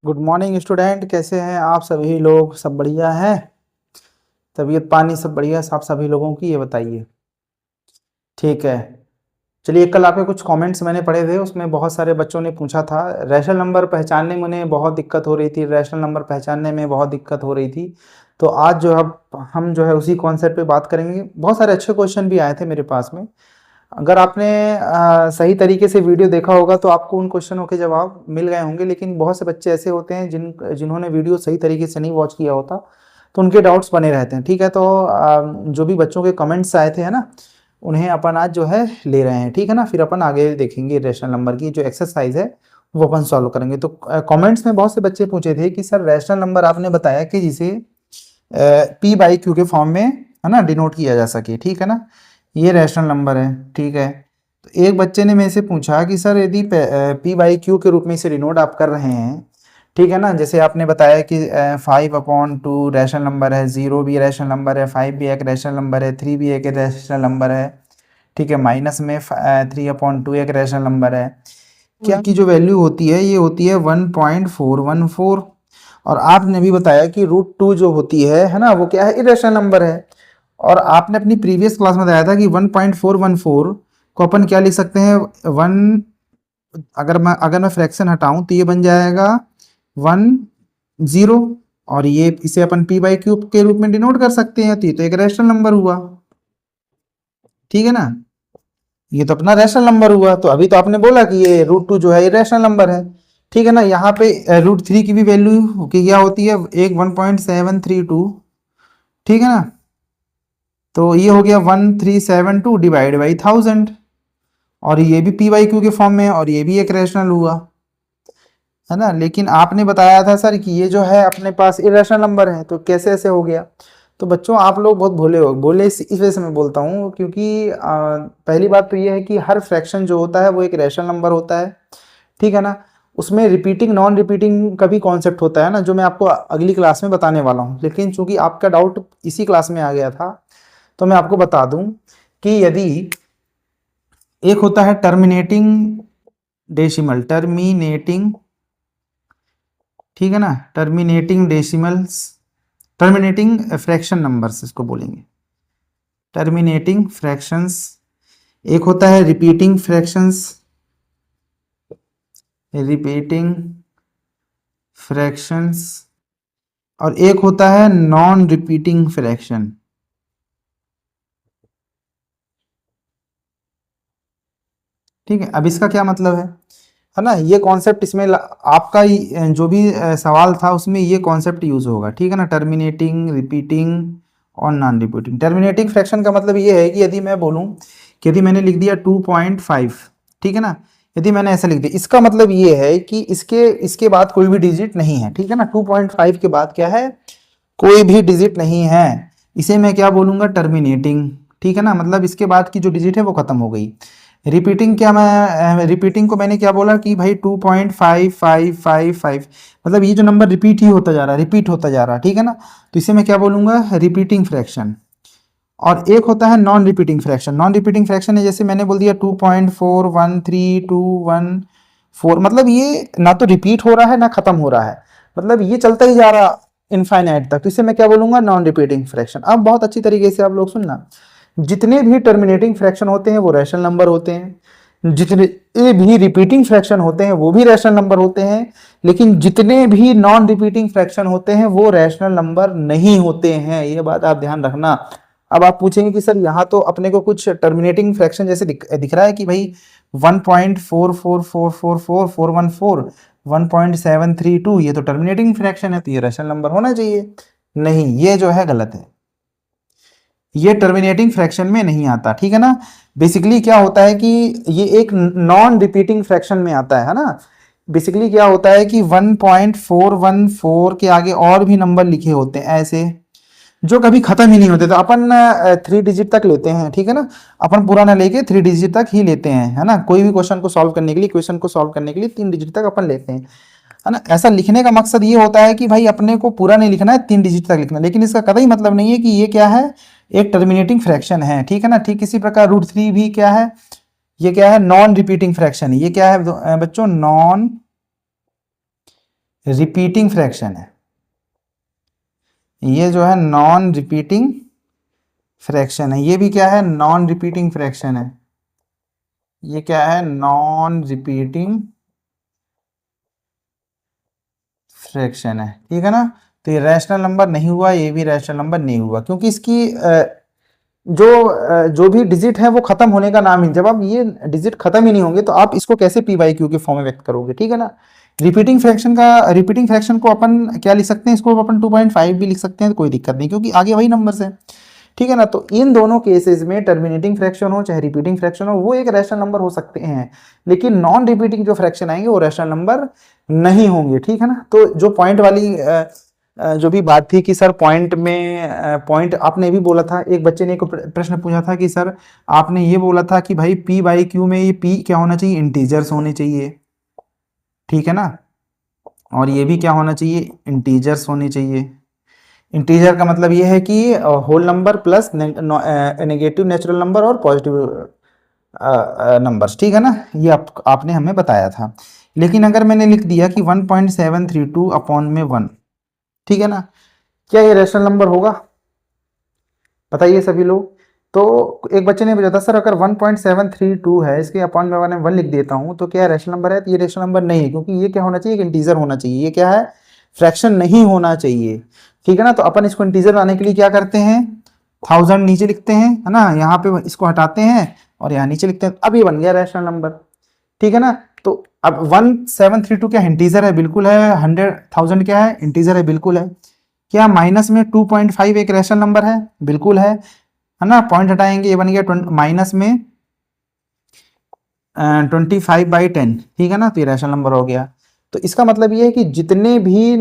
Good morning student, कैसे हैं आप सभी लोग? सब बढ़िया है? तबीयत पानी सब बढ़िया है आप सभी लोगों की, ये बताइए। ठीक है, चलिए। कल आपके कुछ कमेंट्स मैंने पढ़े थे, उसमें बहुत सारे बच्चों ने पूछा था रैशनल नंबर पहचानने में उन्हें बहुत दिक्कत हो रही थी, रैशनल नंबर पहचानने में बहुत दिक्कत हो रही थी। तो आज जो है हम जो है उसी कॉन्सेप्ट पे बात करेंगे। बहुत सारे अच्छे क्वेश्चन भी आए थे मेरे पास में। अगर आपने सही तरीके से वीडियो देखा होगा तो आपको उन क्वेश्चनों के जवाब मिल गए होंगे, लेकिन बहुत से बच्चे ऐसे होते हैं जिन्होंने वीडियो सही तरीके से नहीं वॉच किया होता, तो उनके डाउट्स बने रहते हैं। ठीक है, तो जो भी बच्चों के कमेंट्स आए थे, है ना, उन्हें अपन आज जो है ले रहे हैं। ठीक है ना, फिर अपन आगे देखेंगे रैशनल नंबर की जो एक्सरसाइज है वो अपन सॉल्व करेंगे। तो कमेंट्स में बहुत से बच्चे पूछे थे कि सर रैशनल नंबर आपने बताया कि जिसे पी बाई क्यू के फॉर्म में, है ना, डिनोट किया जा सके। ठीक है ना, ये रैशनल नंबर है। ठीक है, तो एक बच्चे ने मेरे से पूछा कि सर यदि पी बाई क्यू के रूप में इसे डिनोट आप कर रहे हैं, ठीक है ना, जैसे आपने बताया कि 5/2 रैशनल नंबर है, 0 भी रैशनल नंबर है, 5 भी एक रैशनल नंबर है, 3 भी एक रैशनल नंबर है। ठीक है, माइनस में 3/2 एक रैशनल नंबर है। क्या की जो वैल्यू होती है ये होती है 1.414। और आपने भी बताया कि √2 जो होती है ना, वो क्या है, इरेशनल नंबर है। और आपने अपनी प्रीवियस क्लास में बताया था कि 1.414 को अपन क्या लिख सकते हैं, वन, अगर मैं फ्रैक्शन हटाऊं तो ये बन जाएगा 10, और ये इसे अपन पी बाई क्यूब के रूप में डिनोट कर सकते हैं। तो ये तो एक रैशनल नंबर हुआ। ठीक है ना, ये तो अपना रैशनल नंबर हुआ। तो अभी तो आपने बोला कि ये √2 जो है ये रैशनल नंबर है। ठीक है ना, यहाँ पे √3 की भी वैल्यू की क्या होती है, एक 1.732। ठीक है ना, तो ये हो गया 1372 डिवाइड बाई 1000, और ये भी पी बाई क्यू के फॉर्म में है, और ये भी एक रैशनल हुआ, है ना। लेकिन आपने बताया था सर कि ये जो है अपने पास इरेशनल नंबर है, तो कैसे ऐसे हो गया? तो बच्चों आप लोग बहुत भोले हो, बोले इस वजह से मैं बोलता हूँ क्योंकि पहली बात तो ये है कि हर फ्रैक्शन जो होता है वो एक रैशनल नंबर होता है। ठीक है ना, उसमें रिपीटिंग नॉन रिपीटिंग का भी कॉन्सेप्ट होता है ना, जो मैं आपको अगली क्लास में बताने वाला हूँ। लेकिन चूंकि आपका डाउट इसी क्लास में आ गया था, तो मैं आपको बता दूं कि यदि एक होता है टर्मिनेटिंग डेसिमल, ठीक है ना, टर्मिनेटिंग फ्रैक्शन नंबर्स इसको बोलेंगे, टर्मिनेटिंग फ्रैक्शंस। एक होता है रिपीटिंग फ्रैक्शंस, और एक होता है नॉन रिपीटिंग फ्रैक्शन। ठीक है, अब इसका क्या मतलब है ना, ये कॉन्सेप्ट इसमें आपका जो भी सवाल था उसमें ये कॉन्सेप्ट यूज होगा। ठीक है ना, टर्मिनेटिंग, रिपीटिंग और नॉन रिपीटिंग। टर्मिनेटिंग फ्रैक्शन का मतलब ये है कि यदि मैं बोलूं कि यदि मैंने लिख दिया 2.5, ठीक है ना, यदि मैंने ऐसा लिख दिया, इसका मतलब ये है कि इसके इसके बाद कोई भी डिजिट नहीं है। ठीक है ना, 2.5 के बाद क्या है, कोई भी डिजिट नहीं है। इसे मैं क्या बोलूंगा, टर्मिनेटिंग। ठीक है ना, मतलब इसके बाद की जो डिजिट है वो खत्म हो गई। रिपीटिंग क्या, मैं रिपीटिंग को मैंने क्या बोला कि भाई 2.5555, मतलब ये जो नंबर रिपीट ही होता जा रहा है, रिपीट होता जा रहा है। ठीक है ना, तो इसे मैं क्या बोलूंगा, रिपीटिंग फ्रैक्शन। और एक होता है non repeating fraction. Non repeating fraction है, जैसे मैंने बोल दिया 2.4132214, मतलब ये ना तो रिपीट हो रहा है ना खत्म हो रहा है, मतलब ये चलता ही जा रहा इनफाइनाइट तक। तो इसे मैं क्या बोलूंगा, नॉन रिपीटिंग फ्रैक्शन। अब बहुत अच्छी तरीके से आप लोग सुनना, जितने भी टर्मिनेटिंग फ्रैक्शन होते हैं वो रैशनल नंबर होते हैं, जितने भी रिपीटिंग फ्रैक्शन होते हैं वो भी रैशनल नंबर होते हैं, लेकिन जितने भी नॉन रिपीटिंग फ्रैक्शन होते हैं वो रैशनल नंबर नहीं होते हैं। ये बात आप ध्यान रखना। अब आप पूछेंगे कि सर यहाँ तो अपने को कुछ टर्मिनेटिंग फ्रैक्शन जैसे दिख रहा है कि भाई 1.4444414, 1.732, ये तो टर्मिनेटिंग फ्रैक्शन है, तो ये रैशनल नंबर होना चाहिए। नहीं, ये जो है गलत है, ये टर्मिनेटिंग फ्रैक्शन में नहीं आता। ठीक है ना, बेसिकली क्या होता है कि ये एक नॉन रिपीटिंग फ्रैक्शन में आता है ना। बेसिकली क्या होता है कि 1.414 के आगे और भी नंबर लिखे होते हैं ऐसे, जो कभी खत्म ही नहीं होते। तो अपन 3 डिजिट तक लेते हैं। ठीक है ना, अपन पूरा ना लेके 3 डिजिट तक ही लेते हैं, है ना। कोई भी क्वेश्चन को सॉल्व करने के लिए, 3 डिजिट तक अपन लेते हैं, है ना। ऐसा लिखने का मकसद ये होता है कि भाई अपने को पूरा नहीं लिखना है, 3 डिजिट तक लिखना है, लेकिन इसका कतई मतलब नहीं है कि ये क्या है, एक टर्मिनेटिंग फ्रैक्शन है। ठीक है ना, ठीक इसी प्रकार √3 भी क्या है, ये क्या है, नॉन रिपीटिंग फ्रैक्शन है। ये क्या है बच्चों, नॉन रिपीटिंग फ्रैक्शन है, ये जो है नॉन रिपीटिंग फ्रैक्शन है। ये भी क्या है? नॉन रिपीटिंग फ्रैक्शन है। ये क्या है? नॉन रिपीटिंग फ्रैक्शन है, ठीक है ना। तो ये रैशनल नंबर नहीं हुआ, ये भी रैशनल नंबर नहीं हुआ, क्योंकि इसकी जो भी डिजिट है वो खत्म होने का नाम ही, जब आप ये डिजिट खत्म ही नहीं होंगे तो आप इसको कैसे पी बाई क्यू के फॉर्म में व्यक्त करोगे, ठीक है ना। रिपीटिंग फ्रैक्शन को अपन क्या लिख सकते हैं? इसको अपन 2.5 भी लिख सकते हैं, तो कोई दिक्कत नहीं, क्योंकि आगे वही नंबर्स है, ठीक है ना। तो इन दोनों केसेस में टर्मिनेटिंग फ्रैक्शन हो चाहे रिपीटिंग फ्रैक्शन हो, वो एक रैशनल नंबर हो सकते हैं, लेकिन नॉन रिपीटिंग जो फ्रैक्शन आएंगे वो रैशनल नंबर नहीं होंगे, ठीक है ना। तो जो पॉइंट वाली जो भी बात थी कि सर पॉइंट में पॉइंट आपने भी बोला था, एक बच्चे ने एक प्रश्न पूछा था कि सर आपने ये बोला था कि भाई पी बाई क्यू में ये पी क्या होना चाहिए? इंटीजर्स होने चाहिए, ठीक है ना। और ये भी क्या होना चाहिए? इंटीजर्स होने चाहिए। इंटीजर का मतलब ये है कि whole number plus negative natural number और पॉजिटिव नंबर्स, ठीक है ना। ये आपने हमें बताया था। लेकिन अगर मैंने लिख दिया कि 1.732 अपॉन में 1, ठीक है ना, क्या ये रैशनल नंबर होगा? बताइए सभी लोग। तो एक बच्चे ने पूछा था सर अगर 1.732 है, इसके अपॉन में 1 लिख देता हूँ तो क्या रैशनल नंबर है? तो ये रैशनल नंबर नहीं है, क्योंकि ये क्या होना चाहिए? एक इंटीजर होना चाहिए। ये क्या है? फ्रैक्शन नहीं होना चाहिए, ठीक है ना। तो अपन इसको इंटीजर लाने के लिए क्या करते हैं? 1000 नीचे लिखते हैं, है ना, यहाँ पे इसको हटाते हैं और यहाँ नीचे लिखते हैं, अब ये बन गया रैशनल नंबर, ठीक है ना। तो अब 1732 क्या इंटीजर है? बिल्कुल है। 100,000 क्या है? इंटीजर है, बिल्कुल है। क्या माइनस में 2.5 एक रैशनल नंबर है? बिल्कुल है ना। पॉइंट हटाएंगे, ये बन गया माइनस में 25/10, ठीक है ना। तो ये रैशनल नंबर हो गया। तो इसका मतलब ये है कि जितने भी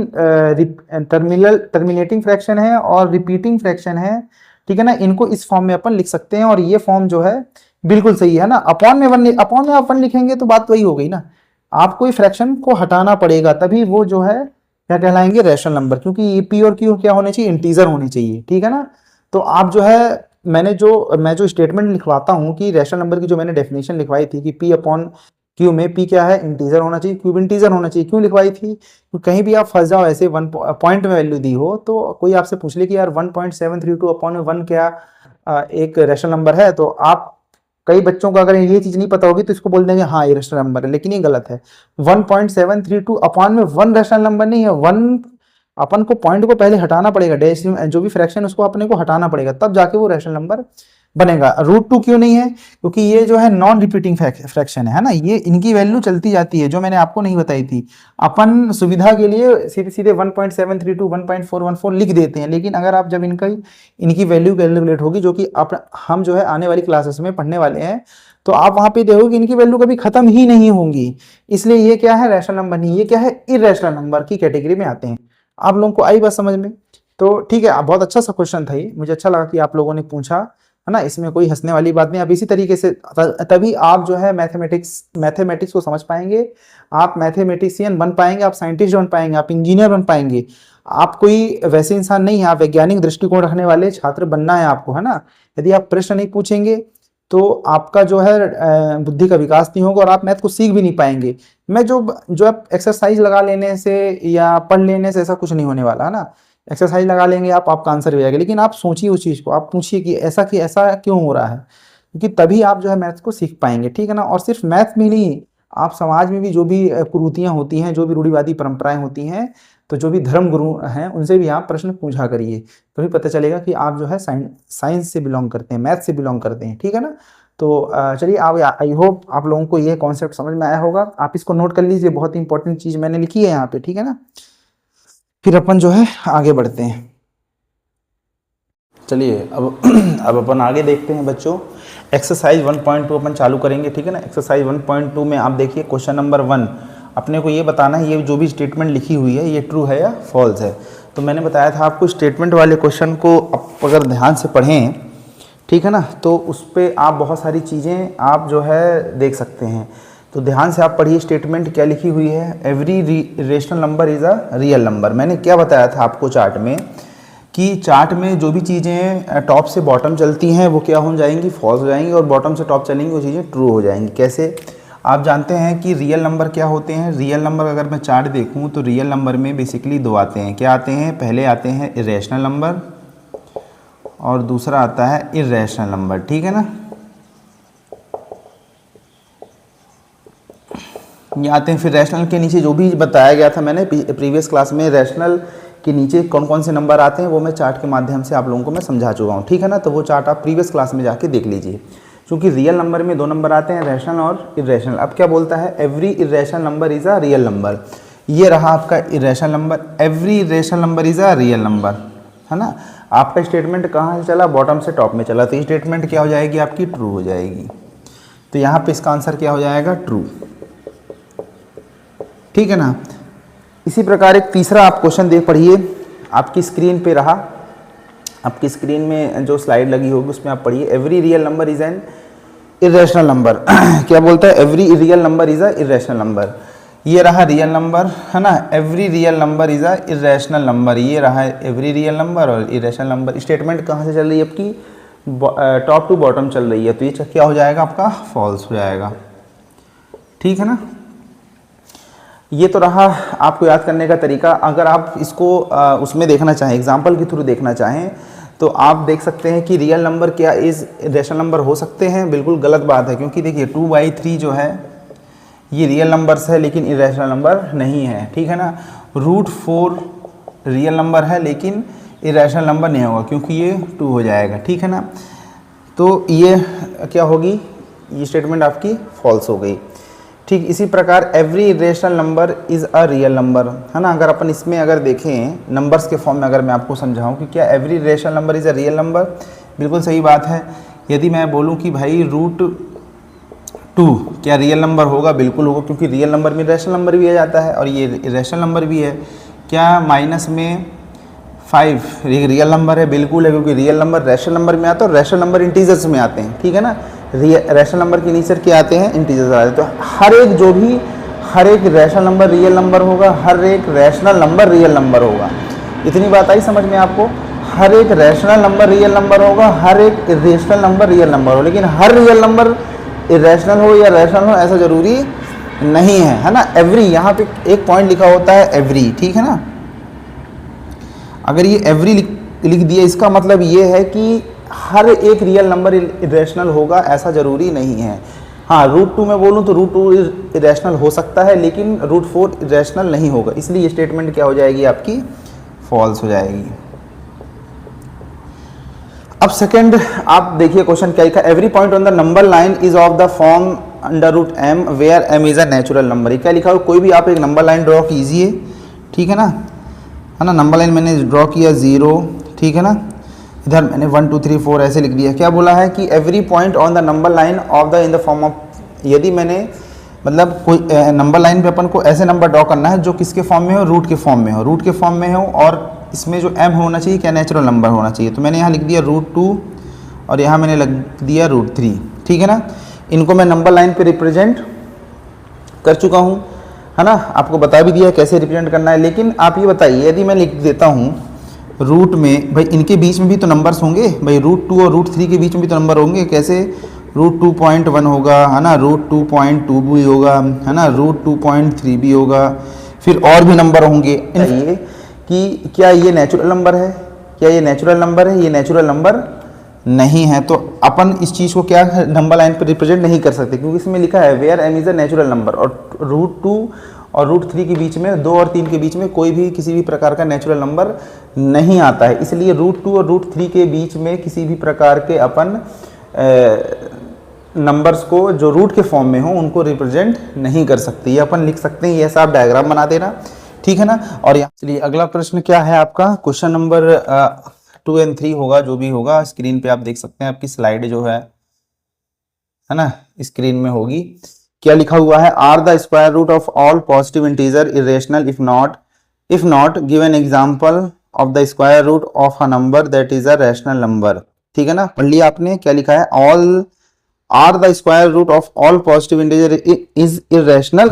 टर्मिनेटिंग फ्रैक्शन है और रिपीटिंग फ्रैक्शन है, ठीक है ना, इनको इस फॉर्म में अपन लिख सकते हैं, और ये फॉर्म जो है बिल्कुल सही है ना। अपॉन में अपन लिखेंगे तो बात वही हो गई ना, आपको फ्रैक्शन को हटाना पड़ेगा, तभी वो जो है क्या कहलाएंगे? रैशनल नंबर, क्योंकि ये पी और क्यू क्या होने चाहिए? इंटीजर होने चाहिए, ठीक है ना। तो आप जो है मैं जो स्टेटमेंट लिखवाता हूँ कि रैशनल नंबर की जो मैंने डेफिनेशन लिखवाई थी कि पी अपॉन क्यू में पी क्या है? इंटीजर होना चाहिए, क्यूब इंटीजर होना चाहिए। क्यों लिखवाई थी? तो कहीं भी आप फंस जाओ ऐसे, 1 पॉइंट में वैल्यू दी हो तो कोई आपसे पूछ ले कि यार 1.732 अपॉन 1 क्या एक रैशनल नंबर है, तो आप कई बच्चों को अगर ये चीज नहीं पता होगी तो इसको बोल देंगे हाँ ये रैशनल नंबर है, लेकिन ये गलत है। 1.732 अपॉन में 1 रैशनल नंबर नहीं है। 1 अपन को पॉइंट को पहले हटाना पड़ेगा, जो भी फ्रैक्शन उसको अपने को हटाना पड़ेगा, तब जाके वो रैशनल नंबर बनेगा। √2 क्यों नहीं है? क्योंकि ये जो है नॉन रिपीटिंग फ्रैक्शन है ना, ये इनकी वैल्यू चलती जाती है, जो मैंने आपको नहीं बताई थी। अपन सुविधा के लिए सीधे सीधे 1.732 1.414 लिख देते हैं, लेकिन अगर आप जब इनकी वैल्यू कैलकुलेट होगी, जो कि हम जो है आने वाली क्लासेस में पढ़ने वाले हैं, तो आप वहां पे देखोगे इनकी वैल्यू कभी खत्म ही नहीं होंगी। इसलिए ये क्या है? रैशनल नंबर नहीं, ये क्या है? इरैशनल नंबर की कैटेगरी में आते हैं। आप लोगों को आई बात समझ में? तो ठीक है, बहुत अच्छा सा क्वेश्चन था ये, मुझे अच्छा लगा कि आप लोगों ने पूछा, है ना। इसमें कोई हंसने वाली बात नहीं। आप इसी तरीके से तभी आप जो है मैथमेटिक्स को समझ पाएंगे, आप मैथमेटिशियन बन पाएंगे, आप साइंटिस्ट बन पाएंगे, आप इंजीनियर बन पाएंगे। आप कोई वैसे इंसान नहीं है, आप वैज्ञानिक दृष्टिकोण रखने वाले छात्र बनना है आपको, है ना। यदि आप प्रश्न नहीं पूछेंगे तो आपका जो है बुद्धि का विकास नहीं होगा और आप मैथ को सीख भी नहीं पाएंगे। मैं जो एक्सरसाइज लगा लेने से या पढ़ लेने से ऐसा कुछ नहीं होने वाला, है ना। एक्सरसाइज लगा लेंगे आपका आंसर भी आएगा, लेकिन आप सोचिए उस चीज़ को, आप पूछिए कि ऐसा क्यों हो रहा है, क्योंकि तभी आप जो है मैथ्स को सीख पाएंगे, ठीक है ना। और सिर्फ मैथ में नहीं, आप समाज में भी जो भी कुरीतियाँ होती हैं, जो भी रूढ़िवादी परंपराएं होती हैं, तो जो भी धर्म गुरु हैं उनसे भी आप प्रश्न पूछा करिए, तभी पता चलेगा कि आप जो है साइंस से बिलोंग करते हैं, मैथ से बिलोंग करते हैं, ठीक है ना। तो चलिए, आप आई होप आप लोगों को ये कॉन्सेप्ट समझ में आया होगा। आप इसको नोट कर लीजिए, बहुत ही इंपॉर्टेंट चीज़ मैंने लिखी है यहाँ पे, ठीक है ना। फिर अपन जो है आगे बढ़ते हैं। चलिए अब अपन आगे देखते हैं बच्चों। एक्सरसाइज 1.2 अपन चालू करेंगे, ठीक है ना। एक्सरसाइज 1.2 में आप देखिए क्वेश्चन नंबर 1, अपने को ये बताना है ये जो भी स्टेटमेंट लिखी हुई है ये ट्रू है या फॉल्स है। तो मैंने बताया था आपको स्टेटमेंट वाले क्वेश्चन को आप अगर ध्यान से पढ़ें, ठीक है ना, तो उस पर आप बहुत सारी चीज़ें आप जो है देख सकते हैं। तो ध्यान से आप पढ़िए स्टेटमेंट क्या लिखी हुई है। Every rational number is a real number. मैंने क्या बताया था आपको चार्ट में कि चार्ट में जो भी चीज़ें टॉप से बॉटम चलती हैं वो क्या हो जाएंगी? फॉल्स हो जाएंगी, और बॉटम से टॉप चलेंगी वो चीज़ें ट्रू हो जाएंगी। कैसे? आप जानते हैं कि रियल नंबर क्या होते हैं। रियल नंबर अगर मैं चार्ट देखूं तो रियल नंबर में बेसिकली दो आते हैं। क्या आते हैं? पहले आते हैं इरेशनल नंबर और दूसरा आता है इरेशनल नंबर, ठीक है ना। ये आते हैं, फिर रैशनल के नीचे जो भी बताया गया था मैंने प्रीवियस क्लास में, रैशनल के नीचे कौन कौन से नंबर आते हैं वो मैं चार्ट के माध्यम से आप लोगों को मैं समझा चुका हूँ, ठीक है ना। तो वो चार्ट आप प्रीवियस क्लास में जाके देख लीजिए। क्योंकि रियल नंबर में दो नंबर आते हैं, रैशनल और इरेशनल। अब क्या बोलता है? Every irrational number is a real number. ये रहा आपका irrational number, every irrational number is a real number, है ना। आपका स्टेटमेंट कहाँ से चला? बॉटम से टॉप में चला। तो स्टेटमेंट क्या हो जाएगी आपकी? ट्रू हो जाएगी। तो यहाँ पे इसका आंसर क्या हो जाएगा? ट्रू, ठीक है ना। इसी प्रकार एक तीसरा आप क्वेश्चन देख पढ़िए, आपकी स्क्रीन पे रहा, आपकी स्क्रीन में जो स्लाइड लगी होगी उसमें आप पढ़िए। Every real number is an irrational number. क्या बोलता है? Every real number is a irrational number. ये रहा रियल नंबर, है ना। Every real number is a irrational number. ये रहा एवरी रियल नंबर और इरेशनल नंबर। स्टेटमेंट कहाँ से चल रही है आपकी? टॉप टू बॉटम चल रही है। तो ये क्या हो जाएगा आपका? फॉल्स हो जाएगा, ठीक है ना। ये तो रहा आपको याद करने का तरीका। अगर आप इसको उसमें देखना चाहें, एग्जाम्पल के थ्रू देखना चाहें, तो आप देख सकते हैं कि रियल नंबर क्या इस रैशनल नंबर हो सकते हैं? बिल्कुल गलत बात है, क्योंकि देखिए 2/3 जो है ये रियल नंबर्स है लेकिन इरेशनल नंबर नहीं है, ठीक है ना। √4 रियल नंबर है लेकिन इरेशनल नंबर नहीं होगा, क्योंकि ये 2 हो जाएगा, ठीक है ना। तो ये क्या होगी? ये स्टेटमेंट आपकी फॉल्स हो गई। ठीक इसी प्रकार every irrational number is a real number, है ना। अगर अपन इसमें अगर देखें नंबर्स के फॉर्म में, अगर मैं आपको समझाऊं कि क्या every irrational number is a real number, बिल्कुल सही बात है। यदि मैं बोलूं कि भाई √2 क्या रियल नंबर होगा? बिल्कुल होगा, क्योंकि रियल नंबर में इरेशनल नंबर भी आ जाता है और ये इरेशनल नंबर भी है। क्या माइनस में 5 रियल नंबर है? बिल्कुल है, क्योंकि रियल नंबर रैशनल नंबर में आता है और रैशनल नंबर इंटीजर्स में आते हैं, ठीक है ना। रैशनल नंबर के नीचे क्या आते हैं? इंटीजर्स आते हैं। तो हर एक रैशनल नंबर रियल नंबर होगा, हर एक रैशनल नंबर रियल नंबर होगा। इतनी बात आई समझ में आपको? हर एक रैशनल नंबर रियल नंबर होगा, हर एक इरेशनल नंबर रियल नंबर हो, लेकिन हर रियल नंबर इरेशनल हो या रैशनल हो ऐसा जरूरी नहीं है ना। एवरी, यहाँ पे एक पॉइंट लिखा होता है एवरी, ठीक है ना। अगर ये एवरी लिख दिया, इसका मतलब ये है कि हर एक रियल नंबर इरेशनल होगा ऐसा जरूरी नहीं है। हाँ, √2 में बोलूँ तो √2 इरेशनल हो सकता है लेकिन √4 इरेशनल नहीं होगा, इसलिए ये स्टेटमेंट क्या हो जाएगी आपकी? फॉल्स हो जाएगी। अब सेकंड आप देखिए क्वेश्चन क्या लिखा? Every point on the number line is of the form √m where m is a natural number. क्या लिखा हो? कोई भी आप एक नंबर लाइन ड्रॉ कीजिए, ठीक है ना। नंबर लाइन मैंने ड्रॉ किया 0, ठीक है ना। इधर मैंने 1 2 3 4 ऐसे लिख दिया। क्या बोला है कि every point on the number line of the in the form of, यदि मैंने मतलब कोई नंबर लाइन पे अपन को ऐसे नंबर ड्रॉ करना है जो किसके फॉर्म में हो? रूट के फॉर्म में हो, रूट के फॉर्म में हो, और इसमें जो m होना चाहिए क्या? नेचुरल नंबर होना चाहिए। तो मैंने यहाँ लिख दिया √2 और यहाँ मैंने लग दिया √3, ठीक है ना। इनको मैं नंबर लाइन पे रिप्रेजेंट कर चुका हूँ, है ना। आपको बता भी दिया कैसे रिप्रेजेंट करना है। लेकिन आप ये बताइए, यदि मैं लिख देता हूँ रूट में, भाई इनके बीच में भी तो नंबर्स होंगे, भाई √2 और √3 के बीच में भी तो नंबर होंगे। कैसे? √2.1 होगा, है ना, √2.2 भी होगा, है ना, √2.3 भी होगा, फिर और भी नंबर होंगे। ये कि क्या ये नेचुरल नंबर है? क्या ये नेचुरल नंबर है? ये नेचुरल नंबर नहीं है। तो अपन इस चीज़ को क्या नंबर लाइन पर रिप्रेजेंट नहीं कर सकते, क्योंकि इसमें लिखा है where m is a natural number, और √2 और √3 के बीच में, 2 और 3 के बीच में कोई भी किसी भी प्रकार का नेचुरल नंबर नहीं आता है। इसलिए √2 और √3 के बीच में किसी भी प्रकार के अपन नंबर्स को जो रूट के फॉर्म में हो उनको रिप्रेजेंट नहीं कर सकते। ये अपन लिख सकते हैं, ये ऐसा आप डायग्राम बना देना, ठीक है ना। और यहाँ चलिए अगला प्रश्न क्या है आपका? क्वेश्चन नंबर 2 और 3 होगा, जो भी होगा स्क्रीन पे आप देख सकते हैं। आपकी स्लाइड जो है ना, स्क्रीन में होगी। क्या लिखा हुआ है? Are the square root of all positive integer irrational if not give an example of the square root of a number that is a rational number, ठीक है ना। पढ़ लिया आपने? क्या लिखा है? All are the square root of all positive integer is irrational.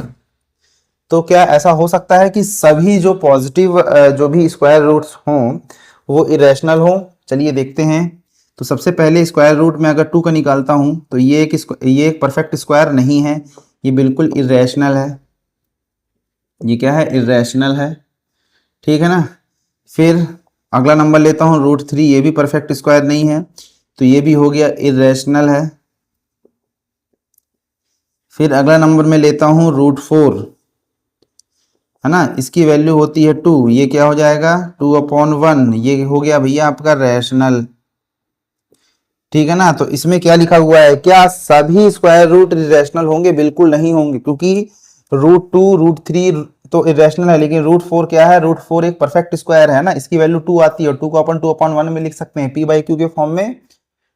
तो क्या ऐसा हो सकता है कि सभी जो पॉजिटिव जो भी स्क्वायर रूट्स हों वो इरेशनल हों? चलिए देखते हैं। तो सबसे पहले स्क्वायर रूट में अगर 2 का निकालता हूं तो ये एक परफेक्ट स्क्वायर नहीं है। ये बिल्कुल इरेशनल है, ये क्या है, इरेशनल है, ठीक है ना। फिर अगला नंबर लेता हूँ √3, ये भी परफेक्ट स्क्वायर नहीं है, तो ये भी हो गया इरेशनल है। फिर अगला नंबर में लेता हूँ √4, है ना, इसकी वैल्यू होती है 2, ये क्या हो जाएगा 2/1, ये हो गया भैया आपका रैशनल, ठीक है ना। तो इसमें क्या लिखा हुआ है, क्या सभी स्क्वायर रूट इरेशनल होंगे? बिल्कुल नहीं होंगे, क्योंकि √2 √3 तो इरेशनल है, लेकिन √4 क्या है, √4 एक परफेक्ट स्क्वायर है ना, इसकी वैल्यू 2 आती है, और 2 को अपन 2/1 में लिख सकते हैं, p/q के फॉर्म में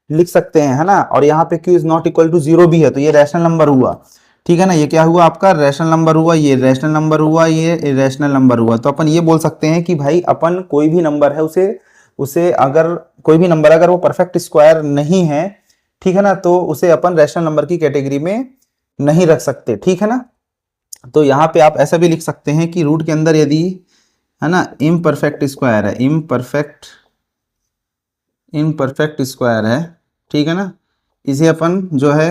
लिख सकते हैं, है ना। और यहाँ पे q is not equal to 0 भी है, तो ये रैशनल नंबर हुआ, ठीक है ना। ये क्या हुआ आपका, रैशनल नंबर हुआ, ये रैशनल नंबर हुआ, ये इरेशनल नंबर हुआ। तो अपन ये बोल सकते हैं कि भाई अपन कोई भी नंबर है उसे उसे अगर कोई भी नंबर अगर वो परफेक्ट स्क्वायर नहीं है, ठीक है ना, तो उसे अपन रैशनल नंबर की कैटेगरी में नहीं रख सकते, ठीक है ना। तो यहाँ पे आप ऐसा भी लिख सकते हैं कि रूट के अंदर यदि, है ना, इम्परफेक्ट स्क्वायर है, इम्परफेक्ट स्क्वायर है, ठीक है ना, इसे अपन जो है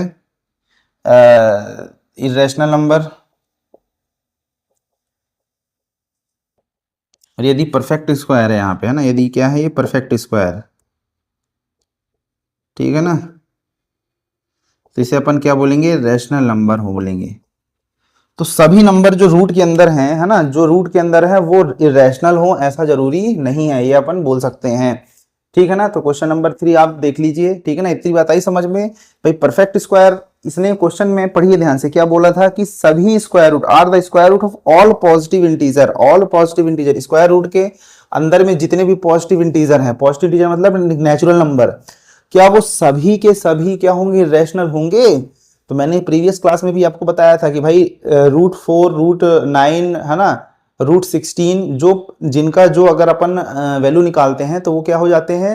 इरेशनल नंबर, और यदि परफेक्ट स्क्वायर है यहाँ पे, है ना, यदि क्या है, ये परफेक्ट स्क्वायर, ठीक है ना, तो इसे अपन क्या बोलेंगे, रैशनल नंबर हो बोलेंगे। तो सभी नंबर जो रूट के अंदर हैं, है ना, जो रूट के अंदर है वो इरेशनल हो ऐसा जरूरी नहीं है, ये अपन बोल सकते हैं, ठीक है ना। तो क्वेश्चन नंबर 3 आप देख लीजिए, ठीक है ना। इतनी बात आई समझ में भाई, परफेक्ट स्क्वायर, इसने क्वेश्चन में पढ़िए ध्यान से, क्या बोला था कि सभी square root are the square root of all positive integer, all positive integer, square root के अंदर में जितने भी पॉजिटिव इंटीजर हैं, पॉजिटिव इंटीजर मतलब नेचुरल नंबर, क्या वो सभी के सभी क्या होंगे, रैशनल होंगे। तो मैंने प्रीवियस क्लास में भी आपको बताया था कि भाई √4 √9, है ना, √16, जो जिनका जो अगर अपन वैल्यू निकालते हैं तो वो क्या हो जाते हैं,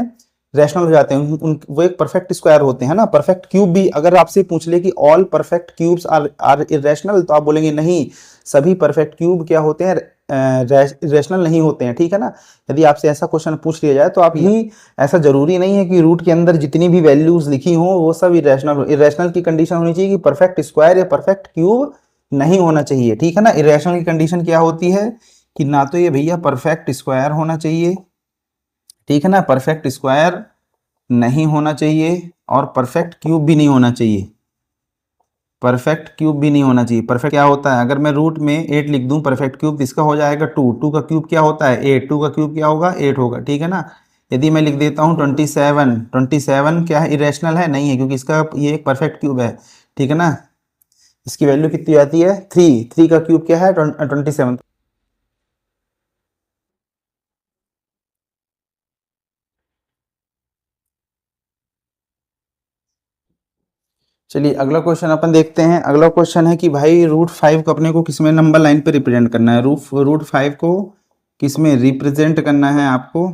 रैशनल हो जाते हैं, वो एक परफेक्ट स्क्वायर होते हैं ना। परफेक्ट क्यूब भी अगर आपसे पूछ ले कि all perfect cubes are irrational, तो आप बोलेंगे नहीं, सभी परफेक्ट क्यूब क्या होते हैं, रैशनल नहीं होते हैं, ठीक है ना। यदि आपसे ऐसा क्वेश्चन पूछ लिया जाए तो आप ही, ऐसा जरूरी नहीं है कि रूट के अंदर जितनी भी वैल्यूज लिखी हो वो सब इरेशनल हो। इरेशनल की कंडीशन होनी चाहिए कि परफेक्ट स्क्वायर या परफेक्ट क्यूब नहीं होना चाहिए, ठीक है ना। इरेशनल की कंडीशन क्या होती है कि ना तो ये भैया परफेक्ट स्क्वायर होना चाहिए, ठीक है ना, परफेक्ट स्क्वायर नहीं होना चाहिए, और परफेक्ट क्यूब भी नहीं होना चाहिए, परफेक्ट क्यूब भी नहीं होना चाहिए। परफेक्ट क्या होता है, अगर मैं रूट में 8 लिख दूं, परफेक्ट क्यूब इसका हो जाएगा 2, 2 का क्यूब क्या होता है 8, 2 का क्यूब क्या होगा 8 होगा, ठीक है ना। यदि मैं लिख देता हूँ 27, 27 क्या है, इरेशनल है, नहीं है, क्योंकि इसका ये एक परफेक्ट क्यूब है, ठीक है ना। इसकी वैल्यू कितनी आती है 3, 3 का क्यूब क्या है 27। चलिए अगला क्वेश्चन अपन देखते हैं। अगला क्वेश्चन है कि भाई √5 को अपने को किसमें नंबर लाइन पे रिप्रेजेंट करना है, √5 को किसमें रिप्रेजेंट करना है आपको,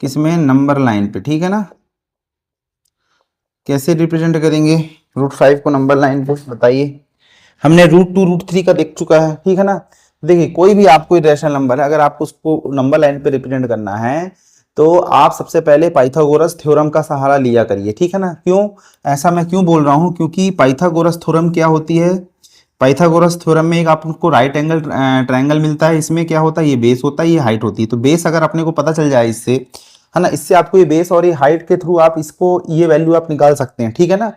किसमें, नंबर लाइन पे, ठीक है ना। कैसे रिप्रेजेंट करेंगे √5 को नंबर लाइन पे, बताइए। हमने √2 √3 का देख चुका है, ठीक है ना। देखिए कोई भी आपको इरेशनल नंबर है, अगर आपको उसको नंबर लाइन पे रिप्रेजेंट करना है तो आप सबसे पहले पाइथागोरस थ्योरम का सहारा लिया करिए, ठीक है ना। क्यों, ऐसा मैं क्यों बोल रहा हूं, क्योंकि पाइथागोरस थ्योरम क्या होती है, पाइथागोरस थ्योरम में एक आपको राइट एंगल ट्रायंगल मिलता है, इसमें क्या होता है, ये बेस होता है, ये हाइट होती है। तो बेस अगर अपने को पता चल जाए इससे, है ना, इससे आपको ये बेस और ये हाइट के थ्रू आप इसको ये वैल्यू आप निकाल सकते हैं, ठीक है ना।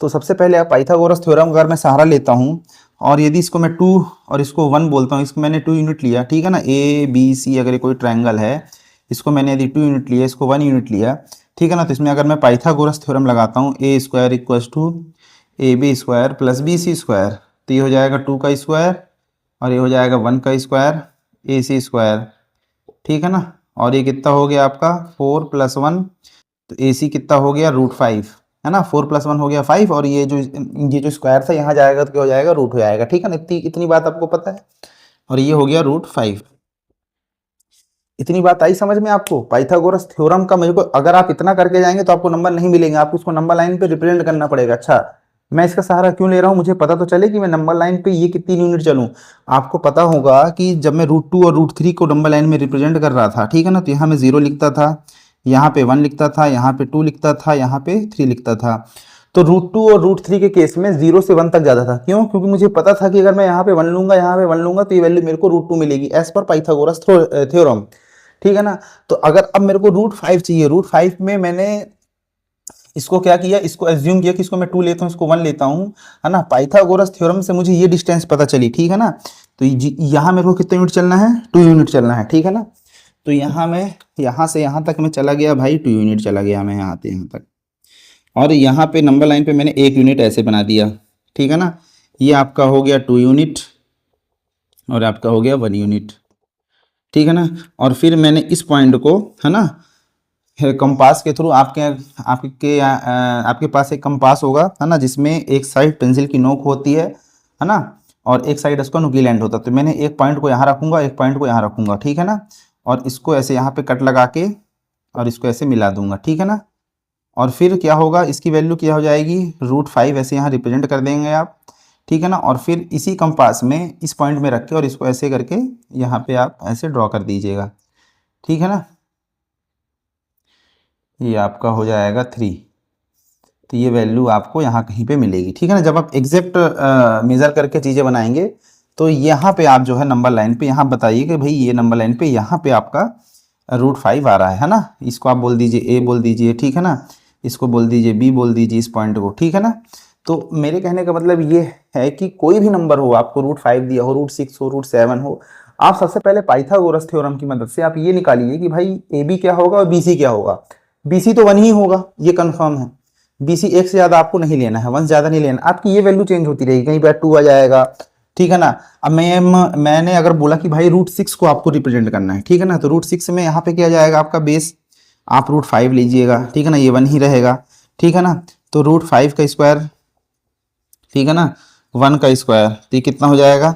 तो सबसे पहले आप पाइथागोरस थ्योरम अगर मैं सहारा लेता हूँ, और यदि इसको मैं 2 और इसको 1 बोलता हूँ, इसको मैंने 2 यूनिट लिया, ठीक है ना, ABC अगर ये कोई ट्रायंगल है, इसको मैंने यदि 2 यूनिट लिया, इसको 1 यूनिट लिया, ठीक है ना। तो इसमें अगर मैं पाइथागोरस थ्योरम लगाता हूँ, A² = AB² + BC², तो ये हो जाएगा 2 का स्क्वायर, और ये हो जाएगा 1 का स्क्वायर, AC², ठीक है ना। और ये कितना हो गया आपका 4 + 1, तो AC कितना हो गया √5, है ना, 4 + 1 हो गया 5, और ये जो स्क्वायर था यहाँ जाएगा तो क्या हो जाएगा, रूट हो जाएगा, ठीक है ना। इतनी बात आपको पता है, और ये हो गया √5। इतनी बात आई समझ में आपको, पाइथागोरस थ्योरम का मेरे को, अगर आप इतना करके जाएंगे तो आपको नंबर नहीं मिलेंगे, आपको उसको नंबर लाइन पे रिप्रेजेंट करना पड़ेगा। अच्छा, मैं इसका सहारा क्यों ले रहा हूँ, मुझे पता तो चले कि मैं नंबर लाइन पे ये कितनी यूनिट चलूँ। आपको पता होगा कि जब मैं √2 और √3 को नंबर लाइन में रिप्रेजेंट कर रहा था, ठीक है ना, तो यहाँ मैं 0 लिखता था, यहाँ पे 1 लिखता था, यहाँ पे 2 लिखता था, यहाँ पे 3 लिखता था। तो √2 और √3 के केस में 0 से 1 तक जाता था। क्यों? क्योंकि मुझे पता था कि अगर मैं यहाँ पे 1 लूंगा, यहाँ पे 1 लूंगा, तो ये वैल्यू मेरे को √2 मिलेगी एज पर पाइथागोरस थ्योरम। ठीक है ना। तो अगर अब मेरे को √5 चाहिए, √5 में मैंने इसको क्या किया, इसको एज्यूम किया कि इसको मैं 2 लेता हूँ, इसको 1 लेता हूँ, है ना। पाइथागोरस थ्योरम से मुझे ये डिस्टेंस पता चली। ठीक है ना। तो यहाँ मेरे को कितने यूनिट चलना है? 2 यूनिट चलना है। ठीक है ना। तो यहाँ मैं यहाँ से यहाँ तक मैं चला गया भाई, 2 यूनिट चला गया मैं यहाँ से यहाँ तक। और यहाँ पे नंबर लाइन पे मैंने 1 यूनिट ऐसे बना दिया। ठीक है ना। ये आपका हो गया 2 यूनिट और आपका हो गया 1 यूनिट। ठीक है ना। और फिर मैंने इस पॉइंट को, है ना, कंपास के थ्रू आपके पास एक कंपास होगा, है ना, जिसमें एक साइड पेंसिल की नोक होती है ना, और एक साइड इसका नुकीला एंड होता है। तो मैंने एक पॉइंट को यहाँ रखूंगा, एक पॉइंट को यहाँ रखूंगा। ठीक है ना। और इसको ऐसे यहाँ पे कट लगा के और इसको ऐसे मिला दूंगा। ठीक है ना। और फिर क्या होगा, इसकी वैल्यू क्या हो जाएगी, √5 ऐसे यहाँ रिप्रेजेंट कर देंगे आप। ठीक है ना। और फिर इसी कंपास में इस पॉइंट में रख के और इसको ऐसे करके यहाँ पे आप ऐसे ड्रॉ कर दीजिएगा। ठीक है ना। ये आपका हो जाएगा 3। तो ये वैल्यू आपको यहाँ कहीं पे मिलेगी। ठीक है ना। जब आप एग्जैक्ट मेज़र करके चीज़ें बनाएंगे तो यहाँ पे आप जो है नंबर लाइन पे यहाँ बताइए कि भाई ये नंबर लाइन पे यहाँ पे आपका √5 आ रहा है ना। इसको आप बोल दीजिए A बोल दीजिए। ठीक है ना। इसको बोल दीजिए B बोल दीजिए, इस पॉइंट को। ठीक है ना। तो मेरे कहने का मतलब ये है कि कोई भी नंबर हो, आपको √5 दिया हो, √6 हो, √7 हो, आप सबसे पहले पाइथागोरस थ्योरम की मदद से आप ये निकालिए कि भाई AB क्या होगा और BC क्या होगा। BC तो 1 ही होगा, ये कंफर्म है। BC 1 से ज्यादा आपको नहीं लेना है, 1 से ज्यादा नहीं लेना। आपकी ये वैल्यू चेंज होती रहेगी, कहीं पर 2 आ जाएगा। ठीक है ना। अब मैंने अगर बोला कि भाई √6 को आपको रिप्रेजेंट करना है, ठीक है ना, तो √6 में यहाँ पे क्या जाएगा आपका बेस, आप √5 लीजिएगा। ठीक है ना। ये 1 ही रहेगा। ठीक है ना। तो √5 का स्क्वायर, ठीक है ना, 1 का स्क्वायर, तो ये कितना हो जाएगा,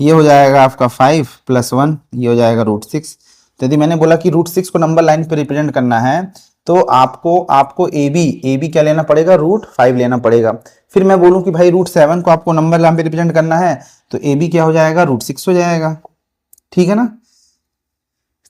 ये हो जाएगा आपका 5 + 1, ये हो जाएगा √6। तो यदि मैंने बोला कि √6 को नंबर लाइन पे रिप्रेजेंट करना है तो आपको AB क्या लेना पड़ेगा, √5 लेना पड़ेगा। फिर मैं बोलूं कि भाई √7 को आपको नंबर लाइन पे रिप्रेजेंट करना है तो AB क्या हो जाएगा, √6 हो जाएगा। ठीक है ना।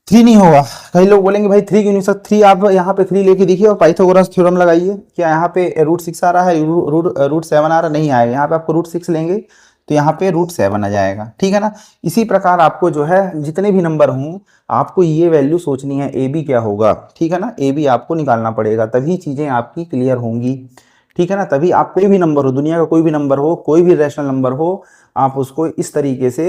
3 नहीं होगा। कई लोग बोलेंगे भाई 3 क्यों नहीं सकता, 3 आप यहाँ पे 3 लेके देखिए और पाइथागोरस थ्योरम लगाइए। क्या यहाँ पे √6 आ रहा है, √7 आ रहा नहीं आएगा। यहाँ पे आपको √6 लेंगे तो यहाँ पे √7 आ जाएगा। ठीक है ना। इसी प्रकार आपको जो है जितने भी नंबर हों आपको ये वैल्यू सोचनी है, AB क्या होगा। ठीक है ना। AB आपको निकालना पड़ेगा, तभी चीजें आपकी क्लियर होंगी। ठीक है ना। तभी आप कोई भी नंबर हो, दुनिया का कोई भी नंबर हो, कोई भी रैशनल नंबर हो, आप उसको इस तरीके से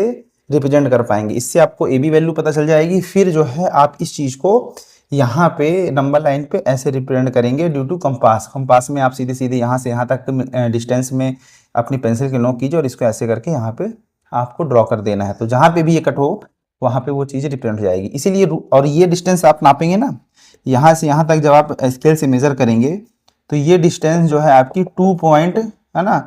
रिप्रेजेंट कर पाएंगे। इससे आपको AB वैल्यू पता चल जाएगी। फिर जो है आप इस चीज को यहाँ पे नंबर लाइन पे ऐसे रिप्रेजेंट करेंगे ड्यू टू कंपास। कंपास में आप सीधे सीधे यहाँ से यहाँ तक डिस्टेंस में अपनी पेंसिल की नोक कीजिए और इसको ऐसे करके यहाँ पे आपको ड्रॉ कर देना है। तो जहाँ पे भी ये कट हो वहाँ पे वो चीज़ रिप्रेजेंट हो जाएगी। इसीलिए और ये डिस्टेंस आप नापेंगे ना, यहाँ से यहाँ तक जब आप स्केल से मेजर करेंगे तो ये डिस्टेंस जो है आपकी 2 पॉइंट, है ना,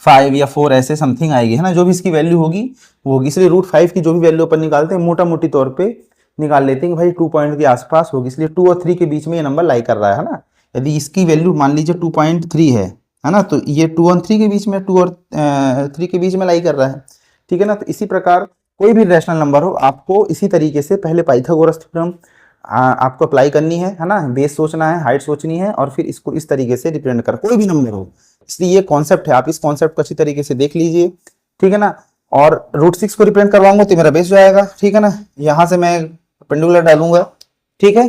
5 या 4 ऐसे समथिंग आएगी, है ना। जो भी इसकी वैल्यू होगी वो होगी। इसलिए √5 की जो भी वैल्यू अपन निकालते हैं मोटा मोटी तौर पे निकाल लेते हैं कि भाई 2 पॉइंट के आसपास होगी। इसलिए 2 और 3 के बीच में ये नंबर लाई कर रहा है ना। यदि इसकी वैल्यू मान लीजिए 2.3 है ना, तो ये 2 और 3 के बीच में, 2 और 3 के बीच में लाई कर रहा है। ठीक है ना। तो इसी प्रकार कोई भी रैशनल नंबर हो आपको इसी तरीके से पहले पाइथागोरस थ्योरम आपको अप्लाई करनी है ना। बेस सोचना है, हाइट सोचनी है और फिर इसको इस तरीके से रिप्रेजेंट कर, कोई भी नंबर हो। इसलिए ये कॉन्सेप्ट है, आप इस कॉन्सेप्ट को अच्छी तरीके से देख लीजिए। ठीक है ना। और √6 को रिप्रेजेंट करवाऊंगा तो मेरा बेस जाएगा। ठीक है ना। यहां से मैं परपेंडिकुलर डालूंगा। ठीक है।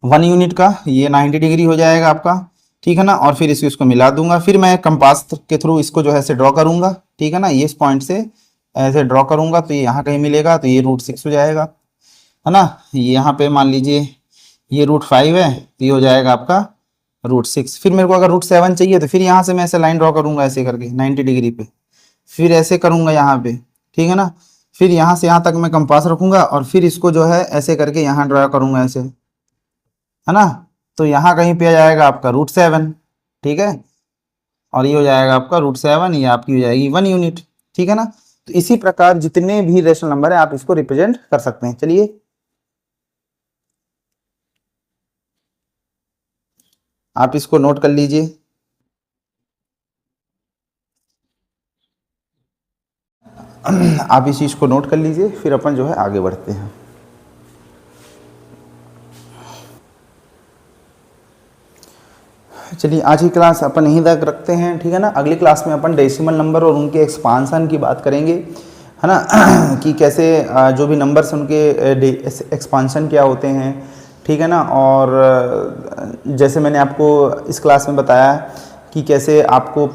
1 यूनिट का ये 90 डिग्री हो जाएगा आपका। ठीक है ना। और फिर इसको मिला दूंगा। फिर मैं कंपास के थ्रू इसको जो है ऐसे ड्रॉ करूंगा। ठीक है ना। ये इस पॉइंट से ऐसे ड्रॉ करूंगा तो ये यहाँ कहीं मिलेगा तो ये √6 हो जाएगा, है ना। ये यहाँ पे मान लीजिए ये √5 है तो ये हो जाएगा आपका √6। फिर मेरे को अगर √7 चाहिए तो फिर यहाँ से मैं ऐसे लाइन ड्रॉ करूंगा ऐसे करके 90 डिग्री पे, फिर ऐसे करूंगा यहाँ पे। ठीक है ना। फिर यहाँ से यहाँ तक मैं कंपास रखूंगा और फिर इसको जो है ऐसे करके यहाँ ड्रॉ करूंगा ऐसे, है ना। तो यहाँ कहीं पे आ जाएगा आपका √7। ठीक है। और ये हो जाएगा आपका √7, ये आपकी हो जाएगी 1 यूनिट। ठीक है ना। तो इसी प्रकार जितने भी रेशनल नंबर है आप इसको रिप्रेजेंट कर सकते हैं। चलिए आप इसको नोट कर लीजिए। आप इस चीज को नोट कर लीजिए, फिर अपन जो है आगे बढ़ते हैं। चलिए आज की क्लास अपन यहीं तक रखते हैं, ठीक है ना। अगली क्लास में अपन डेसिमल नंबर और उनके एक्सपांसन की बात करेंगे, है ना कि कैसे जो भी नंबर्स उनके एक्सपांसन क्या होते हैं, ठीक है ना। और जैसे मैंने आपको इस क्लास में बताया कि कैसे आपको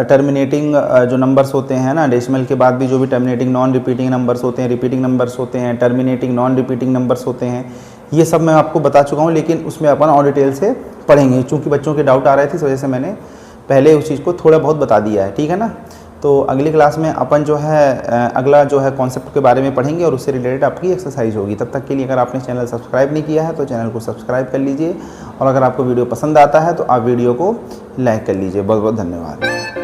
टर्मिनेटिंग जो नंबर्स होते हैं ना, डेसिमल के बाद भी जो भी टर्मिनेटिंग नॉन रिपीटिंग नंबर्स होते हैं, रिपीटिंग नंबर्स होते हैं, टर्मिनेटिंग नॉन रिपीटिंग नंबर्स होते हैं, ये सब मैं आपको बता चुका हूँ। लेकिन उसमें अपन और डिटेल से पढ़ेंगे, चूँकि बच्चों के डाउट आ रहे थे इस वजह से मैंने पहले उस चीज़ को थोड़ा बहुत बता दिया है, ठीक है ना। तो अगली क्लास में अपन जो है अगला जो है कॉन्सेप्ट के बारे में पढ़ेंगे और उससे रिलेटेड आपकी एक्सरसाइज होगी। तब तक के लिए अगर आपने चैनल सब्सक्राइब नहीं किया है तो चैनल को सब्सक्राइब कर लीजिए, और अगर आपको वीडियो पसंद आता है तो आप वीडियो को लाइक कर लीजिए। बहुत बहुत धन्यवाद।